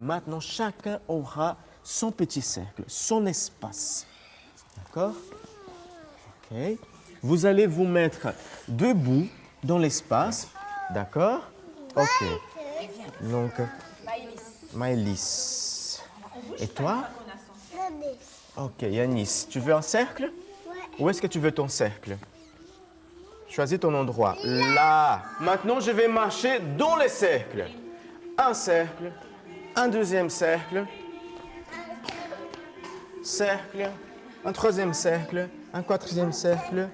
Maintenant, chacun aura son petit cercle, son espace. D'accord? Ok. Vous allez vous mettre debout dans l'espace. D'accord? Ok. Donc, Maëlys. Et toi? Ok, Yanis. Tu veux un cercle? Où est-ce que tu veux ton cercle? Choisis ton endroit. Là. Maintenant, je vais marcher dans les cercles. Un cercle, un deuxième cercle, cercle, un troisième cercle, un quatrième cercle.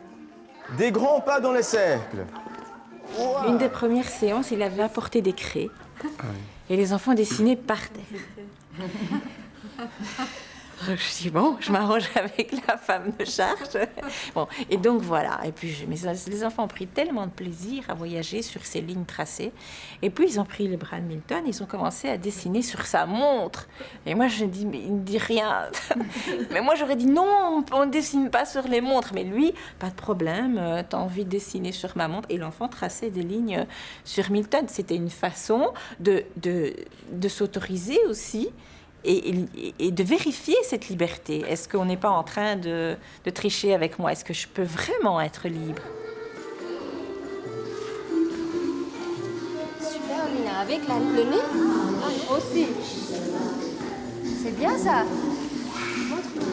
Des grands pas dans les cercles. Wow. Une des premières séances, il avait apporté des craies et les enfants dessinaient par terre. Je dis bon, je m'arrange avec la femme de charge. Bon, et donc voilà. Et puis les enfants ont pris tellement de plaisir à voyager sur ces lignes tracées. Et puis ils ont pris le bras de Milton, ils ont commencé à dessiner sur sa montre. Et moi je dis mais il ne dit rien. Mais moi j'aurais dit non, on ne dessine pas sur les montres. Mais lui, pas de problème. T'as envie de dessiner sur ma montre. Et l'enfant traçait des lignes sur Milton. C'était une façon de s'autoriser aussi. Et de vérifier cette liberté. Est-ce qu'on n'est pas en train de tricher avec moi? Est-ce que je peux vraiment être libre? Super, Mina. Avec le nez aussi. C'est bien ça. Montre-moi.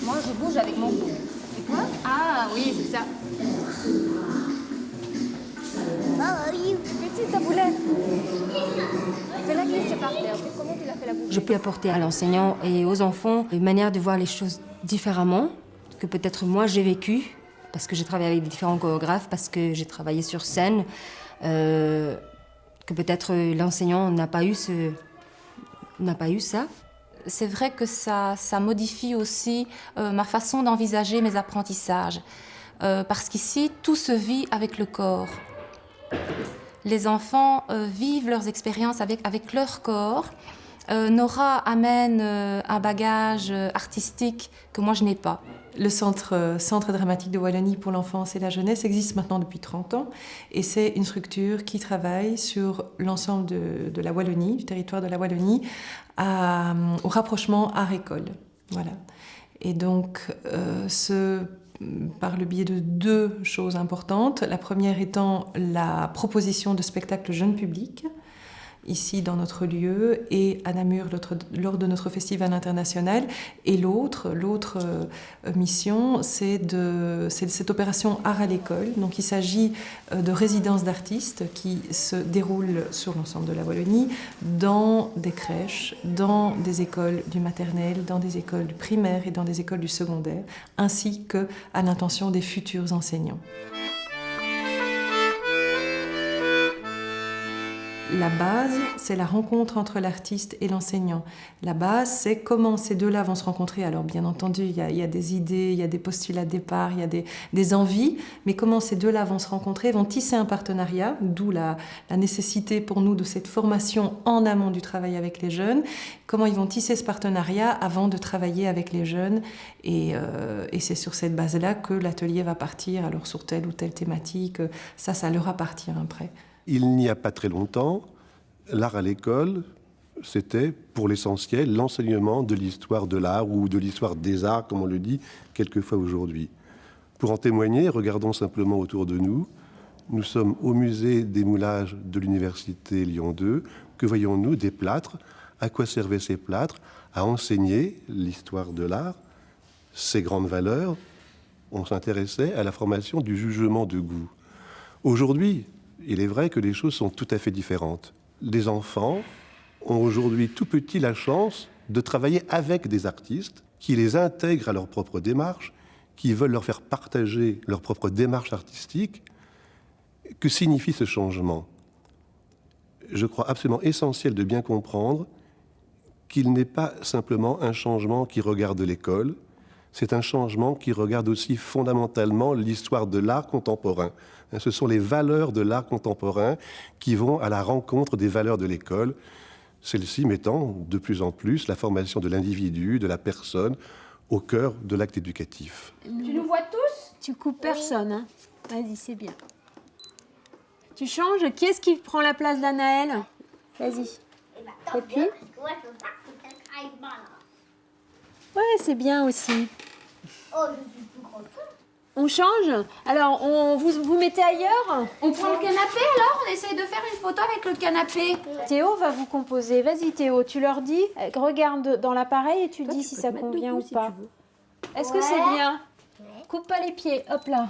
Moi, je bouge avec mon cou. Et quoi? Ah oui, c'est ça. Petite taboulette. Fais-la glisser par terre. Comment tu l'as fait la bouger? Je peux apporter à l'enseignant et aux enfants une manière de voir les choses différemment que peut-être moi j'ai vécu, parce que j'ai travaillé avec différents chorégraphes, parce que j'ai travaillé sur scène, que peut-être l'enseignant n'a pas eu ça. C'est vrai que ça modifie aussi ma façon d'envisager mes apprentissages. Parce qu'ici, tout se vit avec le corps. Les enfants vivent leurs expériences avec leur corps. Nora amène un bagage artistique que moi je n'ai pas. Le Centre dramatique de Wallonie pour l'enfance et la jeunesse existe maintenant depuis 30 ans et c'est une structure qui travaille sur l'ensemble de la Wallonie, du territoire de la Wallonie, au rapprochement art-école. Voilà. Et donc, par le biais de deux choses importantes. La première étant la proposition de spectacles jeunes publics, ici dans notre lieu, et à Namur lors de notre festival international. Et l'autre mission, c'est cette opération Art à l'école. Donc il s'agit de résidences d'artistes qui se déroulent sur l'ensemble de la Wallonie, dans des crèches, dans des écoles du maternel, dans des écoles du primaire et dans des écoles du secondaire, ainsi qu'à l'intention des futurs enseignants. La base, c'est la rencontre entre l'artiste et l'enseignant. La base, c'est comment ces deux-là vont se rencontrer. Alors, bien entendu, il y a des idées, il y a des postulats de départ, il y a des envies, mais comment ces deux-là vont se rencontrer, vont tisser un partenariat, d'où la nécessité pour nous de cette formation en amont du travail avec les jeunes. Comment ils vont tisser ce partenariat avant de travailler avec les jeunes. Et c'est sur cette base-là que l'atelier va partir, alors sur telle ou telle thématique. Ça leur appartient après. Il n'y a pas très longtemps, l'art à l'école, c'était pour l'essentiel l'enseignement de l'histoire de l'art ou de l'histoire des arts, comme on le dit quelquefois aujourd'hui. Pour en témoigner, regardons simplement autour de nous. Nous sommes au musée des moulages de l'université Lyon 2. Que voyons-nous? Des plâtres. À quoi servaient ces plâtres? À enseigner l'histoire de l'art, ses grandes valeurs. On s'intéressait à la formation du jugement de goût. Aujourd'hui, il est vrai que les choses sont tout à fait différentes. Les enfants ont aujourd'hui tout petits la chance de travailler avec des artistes qui les intègrent à leur propre démarche, qui veulent leur faire partager leur propre démarche artistique. Que signifie ce changement? Je crois absolument essentiel de bien comprendre qu'il n'est pas simplement un changement qui regarde l'école, c'est un changement qui regarde aussi fondamentalement l'histoire de l'art contemporain. Ce sont les valeurs de l'art contemporain qui vont à la rencontre des valeurs de l'école, celles-ci mettant de plus en plus la formation de l'individu, de la personne, au cœur de l'acte éducatif. Tu nous vois tous? Tu coupes personne, hein? Vas-y, c'est bien. Tu changes? Qui est-ce qui prend la place d'Anaël? Vas-y. Et puis? Ouais, c'est bien aussi. On change? Alors, vous mettez ailleurs? On prend le canapé alors? On essaye de faire une photo avec le canapé. Théo va vous composer. Vas-y Théo, tu leur dis, regarde dans l'appareil et tu dis si ça convient ou pas. Est-ce que c'est bien? Coupe pas les pieds, hop là.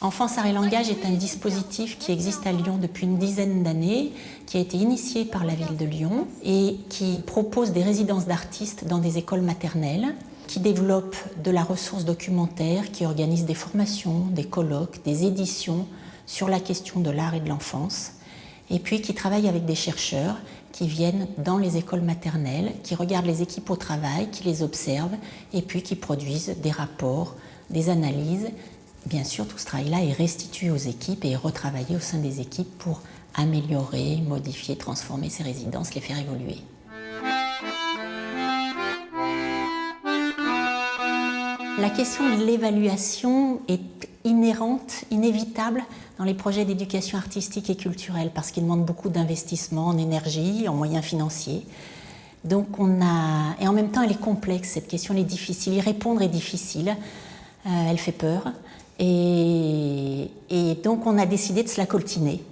Enfance, Arts et Langage est un dispositif qui existe à Lyon depuis une dizaine d'années, qui a été initié par la ville de Lyon et qui propose des résidences d'artistes dans des écoles maternelles, qui développe de la ressource documentaire, qui organise des formations, des colloques, des éditions sur la question de l'art et de l'enfance, et puis qui travaille avec des chercheurs qui viennent dans les écoles maternelles, qui regardent les équipes au travail, qui les observent, et puis qui produisent des rapports, des analyses. Bien sûr, tout ce travail-là est restitué aux équipes et est retravaillé au sein des équipes pour améliorer, modifier, transformer ces résidences, les faire évoluer. La question de l'évaluation est inhérente, inévitable dans les projets d'éducation artistique et culturelle parce qu'ils demandent beaucoup d'investissement en énergie, en moyens financiers. Donc et en même temps, elle est complexe, cette question, elle est difficile. Y répondre est difficile, elle fait peur. Et donc, on a décidé de se la coltiner.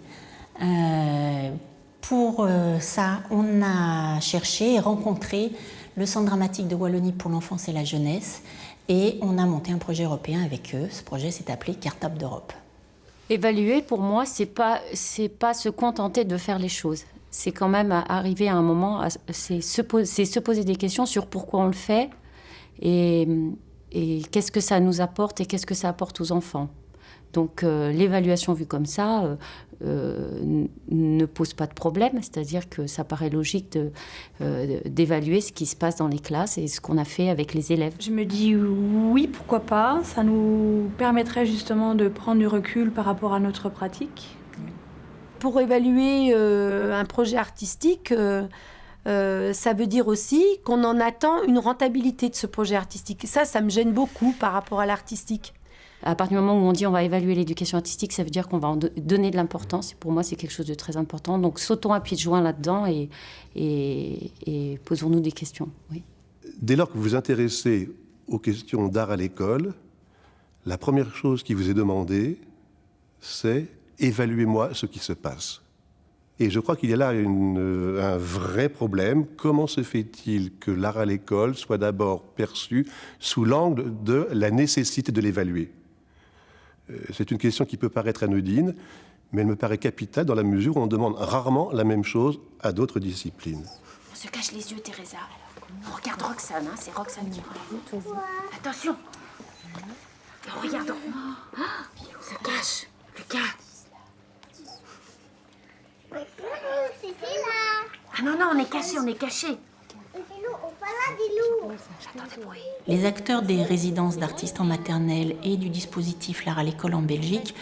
Pour ça, on a cherché et rencontré le Centre dramatique de Wallonie pour l'enfance et la jeunesse et on a monté un projet européen avec eux. Ce projet s'est appelé Cartable d'Europe. Évaluer, pour moi, c'est pas se contenter de faire les choses. C'est quand même arriver à un moment, c'est se poser des questions sur pourquoi on le fait et qu'est-ce que ça nous apporte et qu'est-ce que ça apporte aux enfants. Donc l'évaluation vue comme ça ne pose pas de problème, c'est-à-dire que ça paraît logique d'évaluer ce qui se passe dans les classes et ce qu'on a fait avec les élèves. Je me dis oui, pourquoi pas, ça nous permettrait justement de prendre du recul par rapport à notre pratique. Pour évaluer un projet artistique, ça veut dire aussi qu'on en attend une rentabilité de ce projet artistique. Ça me gêne beaucoup par rapport à l'artistique. À partir du moment où on dit on va évaluer l'éducation artistique, ça veut dire qu'on va en donner de l'importance. Et pour moi, c'est quelque chose de très important. Donc, sautons à pieds joints là-dedans et posons-nous des questions. Oui. Dès lors que vous vous intéressez aux questions d'art à l'école, la première chose qui vous est demandée, c'est « évaluez-moi ce qui se passe ». Et je crois qu'il y a là un vrai problème. Comment se fait-il que l'art à l'école soit d'abord perçu sous l'angle de la nécessité de l'évaluer ? C'est une question qui peut paraître anodine, mais elle me paraît capitale dans la mesure où on demande rarement la même chose à d'autres disciplines. On se cache les yeux, Teresa. On regarde Roxane, hein, c'est Roxane qui parle. Attention. Regardons. On se cache. Lucas. Ah non, on est caché. Les acteurs des résidences d'artistes en maternelle et du dispositif L'art à l'école en Belgique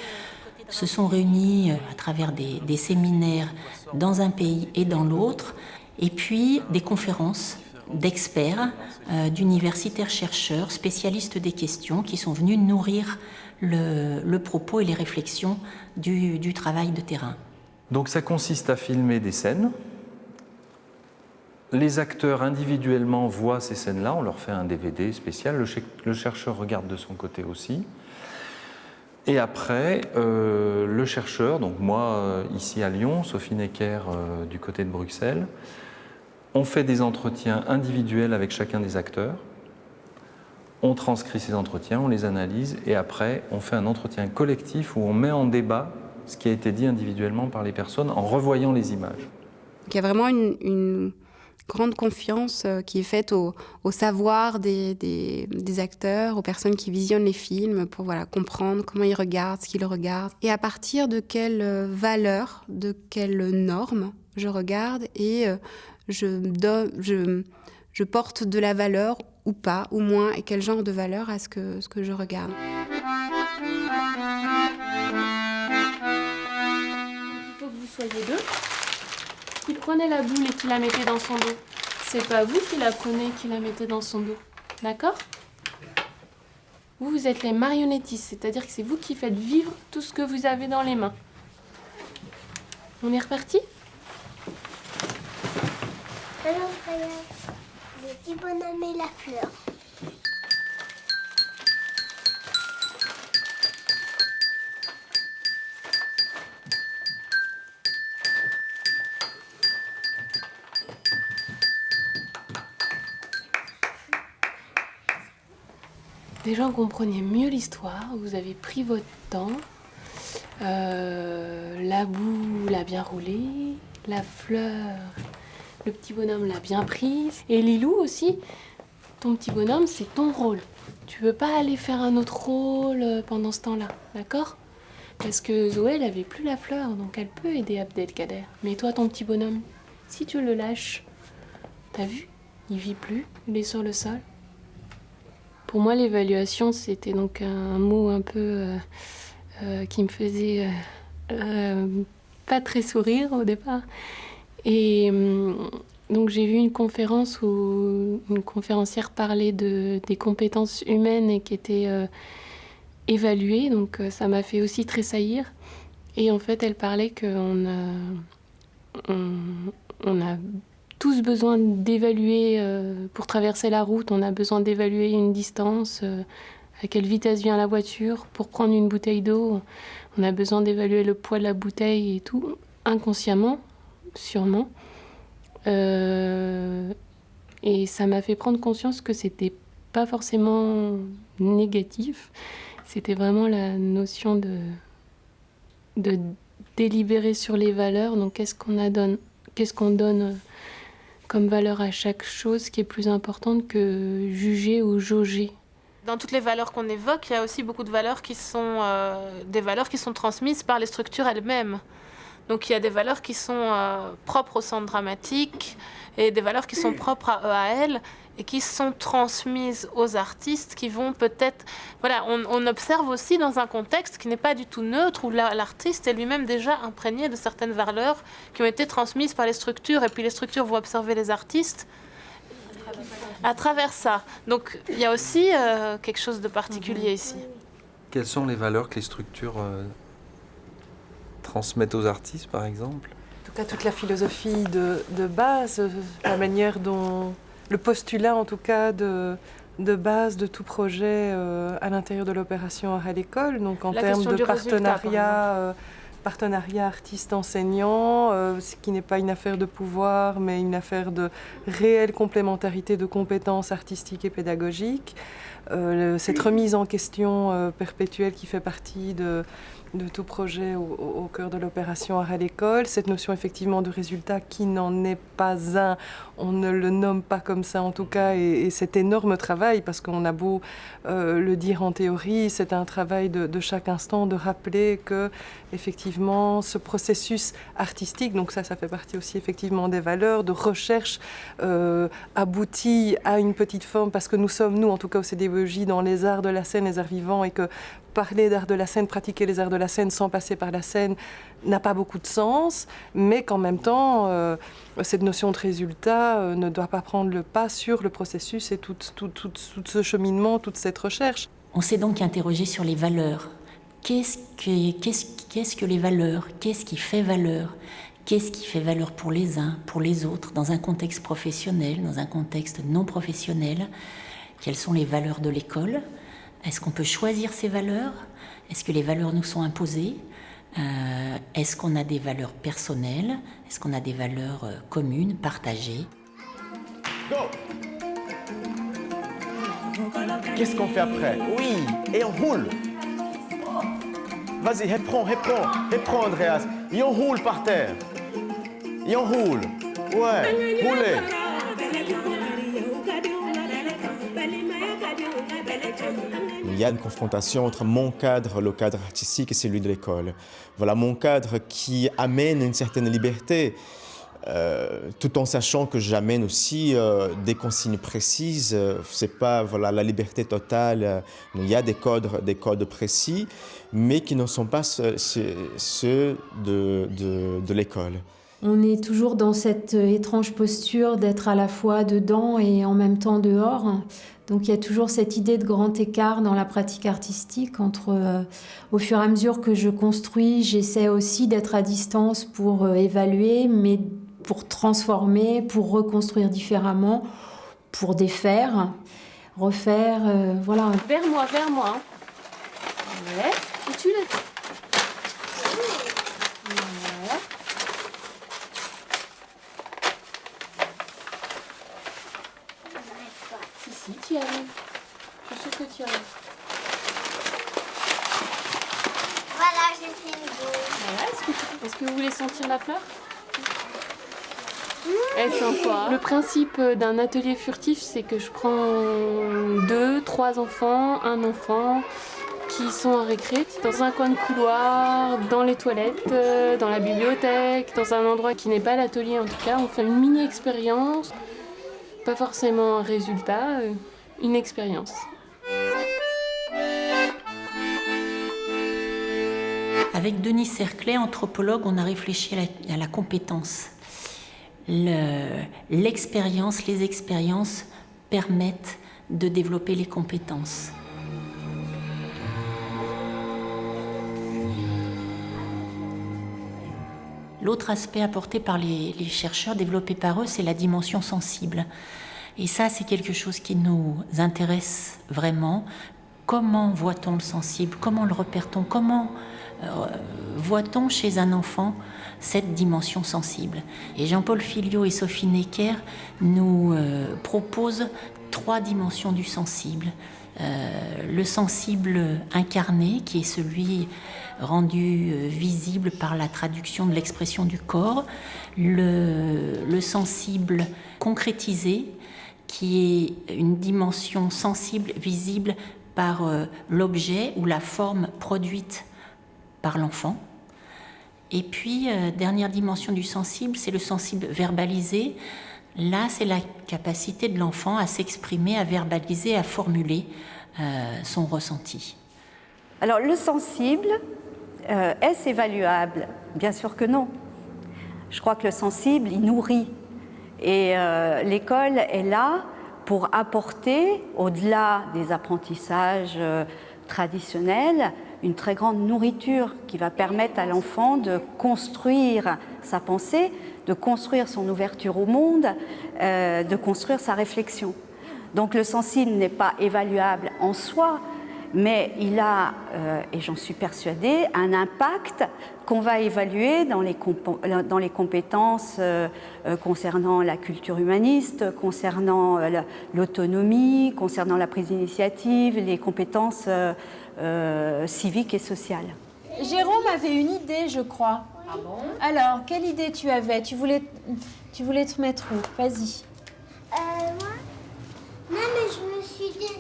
se sont réunis à travers des séminaires dans un pays et dans l'autre, et puis des conférences d'experts, d'universitaires chercheurs, spécialistes des questions qui sont venus nourrir le propos et les réflexions du travail de terrain. Donc ça consiste à filmer des scènes. Les acteurs individuellement voient ces scènes-là, on leur fait un DVD spécial, le chercheur regarde de son côté aussi. Et après, le chercheur, donc moi ici à Lyon, Sophie Necker du côté de Bruxelles, on fait des entretiens individuels avec chacun des acteurs, on transcrit ces entretiens, on les analyse et après on fait un entretien collectif où on met en débat ce qui a été dit individuellement par les personnes en revoyant les images. Il y a vraiment une grande confiance qui est faite au savoir des acteurs, aux personnes qui visionnent les films pour comprendre comment ils regardent, ce qu'ils regardent. Et à partir de quelles valeurs, de quelles normes je regarde et je porte de la valeur ou pas, ou moins, et quel genre de valeur à ce que je regarde. Il faut que vous soyez deux. Qui prenait la boule et qui la mettait dans son dos. C'est pas vous qui la prenez et qui la mettez dans son dos. D'accord ? Vous êtes les marionnettistes, c'est-à-dire que c'est vous qui faites vivre tout ce que vous avez dans les mains. On est reparti ? Alors, regarde, le petit bonhomme et la fleur. Déjà, vous compreniez mieux l'histoire, vous avez pris votre temps. La boue l'a bien roulée, la fleur, le petit bonhomme l'a bien prise. Et Lilou aussi, ton petit bonhomme, c'est ton rôle. Tu peux pas aller faire un autre rôle pendant ce temps-là, d'accord? Parce que Zoé, elle avait plus la fleur, donc elle peut aider Abdelkader. Mais toi, ton petit bonhomme, si tu le lâches, t'as vu? Il vit plus, il est sur le sol. Pour moi, l'évaluation, c'était donc un mot un peu qui me faisait pas très sourire au départ. Et donc j'ai vu une conférence où une conférencière parlait des compétences humaines et qui étaient évaluées. Donc ça m'a fait aussi tressaillir. Et en fait, elle parlait qu'on a tous besoin d'évaluer, pour traverser la route, on a besoin d'évaluer une distance, à quelle vitesse vient la voiture, pour prendre une bouteille d'eau, on a besoin d'évaluer le poids de la bouteille et tout, inconsciemment, sûrement. Et ça m'a fait prendre conscience que c'était pas forcément négatif, c'était vraiment la notion de délibérer sur les valeurs, donc qu'est-ce qu'on donne comme valeur à chaque chose qui est plus importante que juger ou jauger. Dans toutes les valeurs qu'on évoque, il y a aussi beaucoup de valeurs qui sont des valeurs qui sont transmises par les structures elles-mêmes. Donc il y a des valeurs qui sont propres au centre dramatique et des valeurs qui sont propres à EAL et qui sont transmises aux artistes qui vont peut-être... Voilà, on observe aussi dans un contexte qui n'est pas du tout neutre, où l'artiste est lui-même déjà imprégné de certaines valeurs qui ont été transmises par les structures, et puis les structures vont observer les artistes à travers ça. Donc il y a aussi quelque chose de particulier ici. Quelles sont les valeurs que les structures transmettent aux artistes, par exemple? En tout cas, toute la philosophie de base, la manière dont... Le postulat, en tout cas, de base de tout projet à l'intérieur de l'opération Art à l'école, donc en termes de partenariat artiste-enseignant, ce qui n'est pas une affaire de pouvoir, mais une affaire de réelle complémentarité de compétences artistiques et pédagogiques. Cette remise en question perpétuelle qui fait partie de tout projet au cœur de l'opération Art à l'école, cette notion effectivement de résultat qui n'en est pas un, on ne le nomme pas comme ça en tout cas, et cet énorme travail, parce qu'on a beau le dire en théorie, c'est un travail de chaque instant de rappeler que effectivement ce processus artistique, donc ça fait partie aussi effectivement des valeurs, de recherche aboutit à une petite forme, parce que nous sommes, nous en tout cas au CDEJ, dans les arts de la scène, les arts vivants, et que parler d'art de la scène, pratiquer les arts de la scène sans passer par la scène n'a pas beaucoup de sens, mais qu'en même temps, cette notion de résultat ne doit pas prendre le pas sur le processus et tout ce cheminement, toute cette recherche. On s'est donc interrogé sur les valeurs. Qu'est-ce que les valeurs? Qu'est-ce qui fait valeur? Qu'est-ce qui fait valeur pour les uns, pour les autres, dans un contexte professionnel, dans un contexte non professionnel? Quelles sont les valeurs de l'école? Est-ce qu'on peut choisir ces valeurs? Est-ce que les valeurs nous sont imposées? Est-ce qu'on a des valeurs personnelles? Est-ce qu'on a des valeurs communes, partagées? Go! Qu'est-ce qu'on fait après? Oui, et on roule. Vas-y, reprends, Andreas. Et on roule par terre. Et on roule. Ouais, roulez. Il y a une confrontation entre mon cadre, le cadre artistique, et celui de l'école. Voilà, mon cadre qui amène une certaine liberté, tout en sachant que j'amène aussi des consignes précises. C'est pas la liberté totale. Il y a des codes précis, mais qui ne sont pas ceux de l'école. On est toujours dans cette étrange posture d'être à la fois dedans et en même temps dehors. Donc il y a toujours cette idée de grand écart dans la pratique artistique entre, au fur et à mesure que je construis, j'essaie aussi d'être à distance pour évaluer, mais pour transformer, pour reconstruire différemment, pour défaire, refaire, voilà. Vers moi. Hein. Ouais. Et tu l'as. Ouais. Si, tu y arrives. Je suis sûre que tu y arrives. Voilà, j'ai fait une boule. Voilà, est-ce que vous voulez sentir la fleur? Elle est sympa. Le principe d'un atelier furtif, c'est que je prends 2, 3 enfants, un enfant qui sont en récré, dans un coin de couloir, dans les toilettes, dans la bibliothèque, dans un endroit qui n'est pas l'atelier en tout cas. On fait une mini-expérience, pas forcément un résultat, une expérience. Avec Denis Cerclet, anthropologue, on a réfléchi à la compétence. L'expérience, les expériences permettent de développer les compétences. L'autre aspect apporté par les chercheurs, développé par eux, c'est la dimension sensible. Et ça, c'est quelque chose qui nous intéresse vraiment. Comment voit-on le sensible? Comment le repère-t-on? Comment voit-on chez un enfant cette dimension sensible? Et Jean-Paul Filliot et Sophie Necker nous proposent 3 dimensions du sensible. Le sensible incarné, qui est celui rendu visible par la traduction de l'expression du corps. Le sensible concrétisé, qui est une dimension sensible, visible par l'objet ou la forme produite par l'enfant. Et puis, dernière dimension du sensible, c'est le sensible verbalisé. Là, c'est la capacité de l'enfant à s'exprimer, à verbaliser, à formuler son ressenti. Alors, le sensible, est-ce évaluable? Bien sûr que non. Je crois que le sensible, il nourrit. Et l'école est là pour apporter, au-delà des apprentissages traditionnels, une très grande nourriture qui va permettre à l'enfant de construire sa pensée, de construire son ouverture au monde, de construire sa réflexion. Donc le sensible n'est pas évaluable en soi, mais il a, et j'en suis persuadée, un impact qu'on va évaluer dans les compétences concernant la culture humaniste, concernant l'autonomie, concernant la prise d'initiative, les compétences civiques et sociales. Jérôme avait une idée, je crois. Ah bon? Alors, quelle idée tu avais? Tu voulais te mettre où? Vas-y. Moi? Non, mais je me suis dit...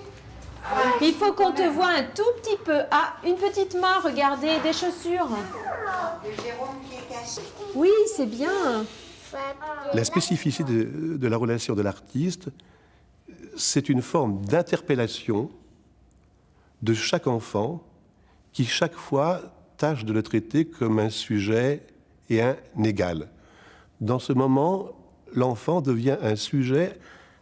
Il faut qu'on te voie un tout petit peu. Ah, une petite main, regardez, des chaussures. Jérôme qui est caché. Oui, c'est bien. La spécificité de la relation de l'artiste, c'est une forme d'interpellation de chaque enfant qui, chaque fois, tâche de le traiter comme un sujet et un égal. Dans ce moment, l'enfant devient un sujet,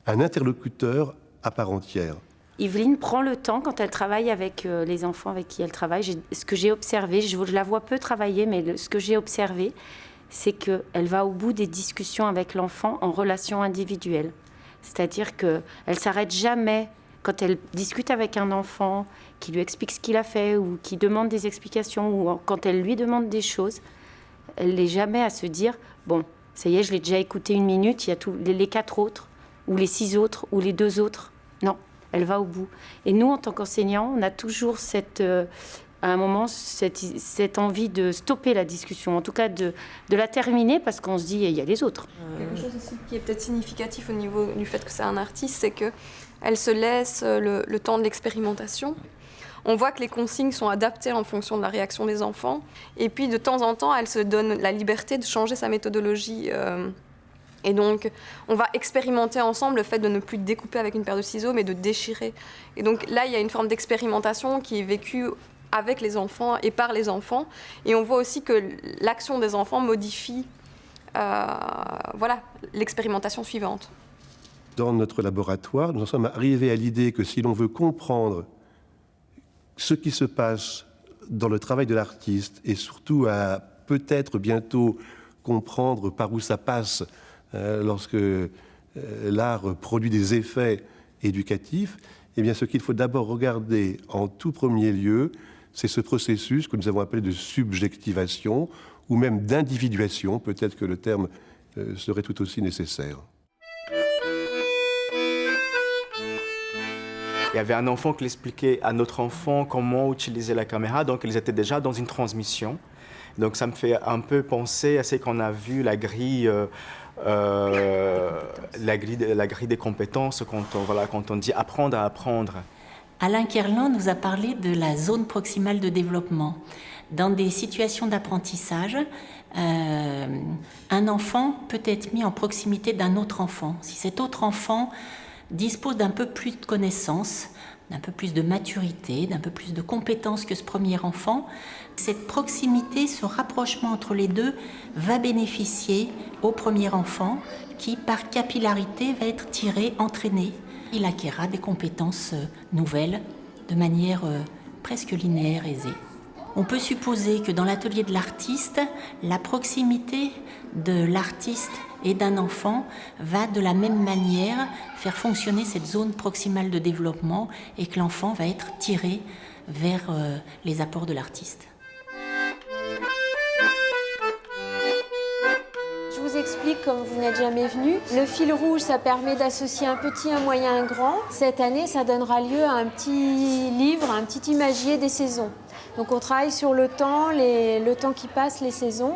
un interlocuteur à part entière. Yveline prend le temps, quand elle travaille avec les enfants avec qui elle travaille, ce que j'ai observé, je la vois peu travailler, mais ce que j'ai observé, c'est qu'elle va au bout des discussions avec l'enfant en relation individuelle. C'est-à-dire qu'elle ne s'arrête jamais, quand elle discute avec un enfant, qui lui explique ce qu'il a fait, ou qui demande des explications, ou quand elle lui demande des choses, elle n'est jamais à se dire « bon, ça y est, je l'ai déjà écouté 1 minute, il y a les 4 autres, ou les 6 autres, ou les 2 autres. » Non. Elle va au bout. Et nous, en tant qu'enseignants, on a toujours à un moment cette envie de stopper la discussion, en tout cas de la terminer, parce qu'on se dit, il y a les autres. Quelque chose aussi qui est peut-être significatif au niveau du fait que c'est un artiste, c'est qu'elle se laisse le temps de l'expérimentation. On voit que les consignes sont adaptées en fonction de la réaction des enfants. Et puis, de temps en temps, elle se donne la liberté de changer sa méthodologie. Et donc, on va expérimenter ensemble le fait de ne plus découper avec une paire de ciseaux, mais de déchirer. Et donc là, il y a une forme d'expérimentation qui est vécue avec les enfants et par les enfants. Et on voit aussi que l'action des enfants modifie l'expérimentation suivante. Dans notre laboratoire, nous en sommes arrivés à l'idée que si l'on veut comprendre ce qui se passe dans le travail de l'artiste, et surtout à peut-être bientôt comprendre par où ça passe lorsque l'art produit des effets éducatifs, eh bien, ce qu'il faut d'abord regarder en tout premier lieu, c'est ce processus que nous avons appelé de subjectivation ou même d'individuation, peut-être que le terme serait tout aussi nécessaire. Il y avait un enfant qui expliquait à notre enfant comment utiliser la caméra, donc ils étaient déjà dans une transmission. Donc ça me fait un peu penser à ce qu'on a vu, la grille des compétences, quand on dit apprendre à apprendre. Alain Kerlan nous a parlé de la zone proximale de développement. Dans des situations d'apprentissage, un enfant peut être mis en proximité d'un autre enfant. Si cet autre enfant dispose d'un peu plus de connaissances, d'un peu plus de maturité, d'un peu plus de compétences que ce premier enfant, cette proximité, ce rapprochement entre les deux va bénéficier au premier enfant qui, par capillarité, va être tiré, entraîné. Il acquérera des compétences nouvelles de manière presque linéaire, aisée. On peut supposer que dans l'atelier de l'artiste, la proximité de l'artiste et d'un enfant va de la même manière faire fonctionner cette zone proximale de développement et que l'enfant va être tiré vers les apports de l'artiste. Je vous explique comme vous n'êtes jamais venu. Le fil rouge, ça permet d'associer un petit, un moyen, un grand. Cette année, ça donnera lieu à un petit livre, un petit imagier des saisons. Donc on travaille sur le temps qui passe, les saisons.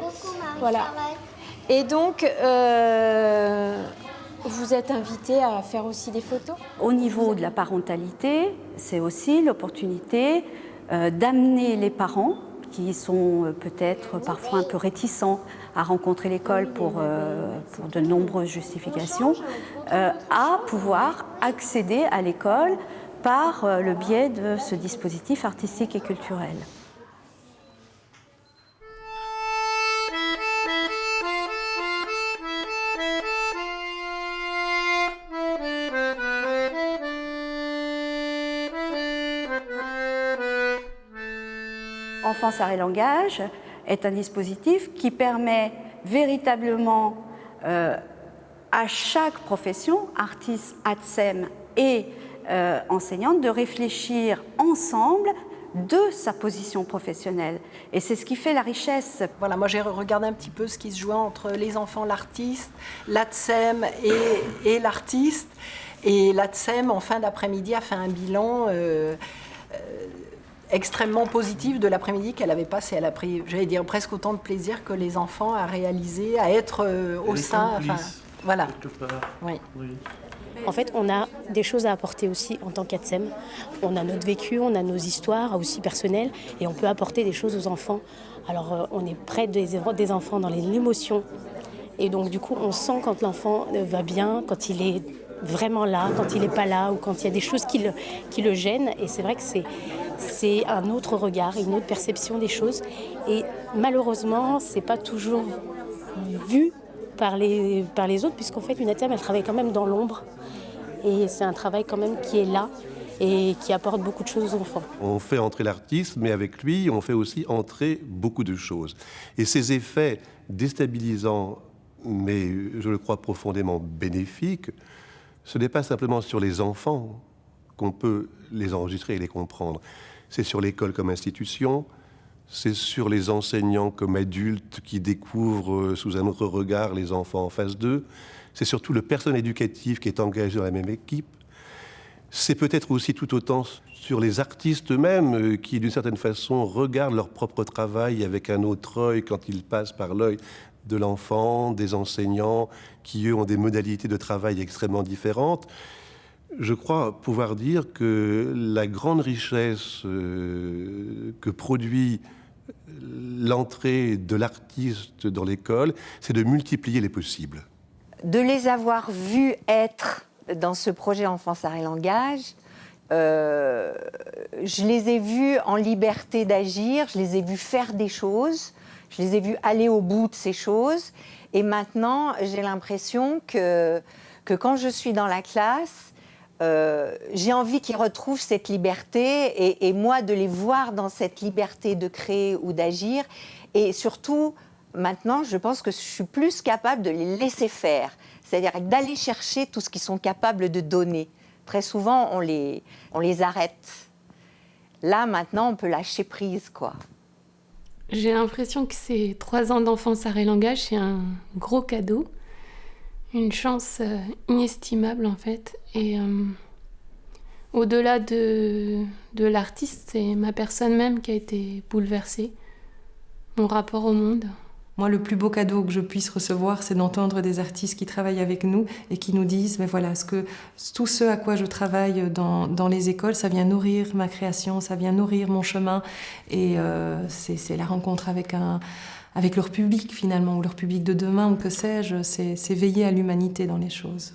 Voilà. Et donc, vous êtes invité à faire aussi des photos. Au niveau de la parentalité, c'est aussi l'opportunité d'amener les parents qui sont peut-être parfois un peu réticents à rencontrer l'école pour de nombreuses justifications, à pouvoir accéder à l'école par le biais de ce dispositif artistique et culturel. Enfance, Arts et Langage est un dispositif qui permet véritablement à chaque profession, artiste, ATSEM et enseignante, de réfléchir ensemble de sa position professionnelle. Et c'est ce qui fait la richesse. Voilà, moi j'ai regardé un petit peu ce qui se jouait entre les enfants, l'artiste, l'ATSEM et l'artiste. Et l'ATSEM, en fin d'après-midi, a fait un bilan extrêmement positif de l'après-midi qu'elle avait passé. Elle a pris, j'allais dire, presque autant de plaisir que les enfants à réaliser, à être au sein. Enfin, voilà. Oui. En fait, on a des choses à apporter aussi en tant qu'ATSEM. On a notre vécu, on a nos histoires aussi personnelles et on peut apporter des choses aux enfants. Alors, on est près des enfants dans l'émotion. Et donc, du coup, on sent quand l'enfant va bien, quand il est vraiment là, quand il n'est pas là ou quand il y a des choses qui le gênent. Et c'est vrai que c'est un autre regard, une autre perception des choses. Et malheureusement, ce n'est pas toujours vu par les autres, puisqu'en fait, une ATSEM, elle travaille quand même dans l'ombre. Et c'est un travail quand même qui est là et qui apporte beaucoup de choses aux enfants. On fait entrer l'artiste, mais avec lui, on fait aussi entrer beaucoup de choses. Et ces effets déstabilisants, mais je le crois profondément bénéfiques, ce n'est pas simplement sur les enfants qu'on peut les enregistrer et les comprendre. C'est sur l'école comme institution, c'est sur les enseignants comme adultes qui découvrent sous un autre regard les enfants en face d'eux. C'est surtout le personnel éducatif qui est engagé dans la même équipe. C'est peut-être aussi tout autant sur les artistes eux-mêmes qui, d'une certaine façon, regardent leur propre travail avec un autre œil quand ils passent par l'œil de l'enfant, des enseignants qui, eux, ont des modalités de travail extrêmement différentes. Je crois pouvoir dire que la grande richesse que produit l'entrée de l'artiste dans l'école, c'est de multiplier les possibles. De les avoir vus être dans ce projet Enfance, Arts et Langage, je les ai vus en liberté d'agir, je les ai vus faire des choses, je les ai vus aller au bout de ces choses. Et maintenant, j'ai l'impression que quand je suis dans la classe, j'ai envie qu'ils retrouvent cette liberté et moi de les voir dans cette liberté de créer ou d'agir et surtout Maintenant, je pense que je suis plus capable de les laisser faire, c'est-à-dire d'aller chercher tout ce qu'ils sont capables de donner. Très souvent, on les arrête. Là, maintenant, on peut lâcher prise, quoi. J'ai l'impression que ces 3 ans d'enfance art et langage, c'est un gros cadeau, une chance inestimable en fait. Et au-delà de l'artiste, c'est ma personne même qui a été bouleversée, mon rapport au monde. Moi, le plus beau cadeau que je puisse recevoir, c'est d'entendre des artistes qui travaillent avec nous et qui nous disent, mais voilà, tout ce à quoi je travaille dans les écoles, ça vient nourrir ma création, ça vient nourrir mon chemin. Et c'est la rencontre avec leur public finalement, ou leur public de demain, ou que sais-je, c'est veiller à l'humanité dans les choses.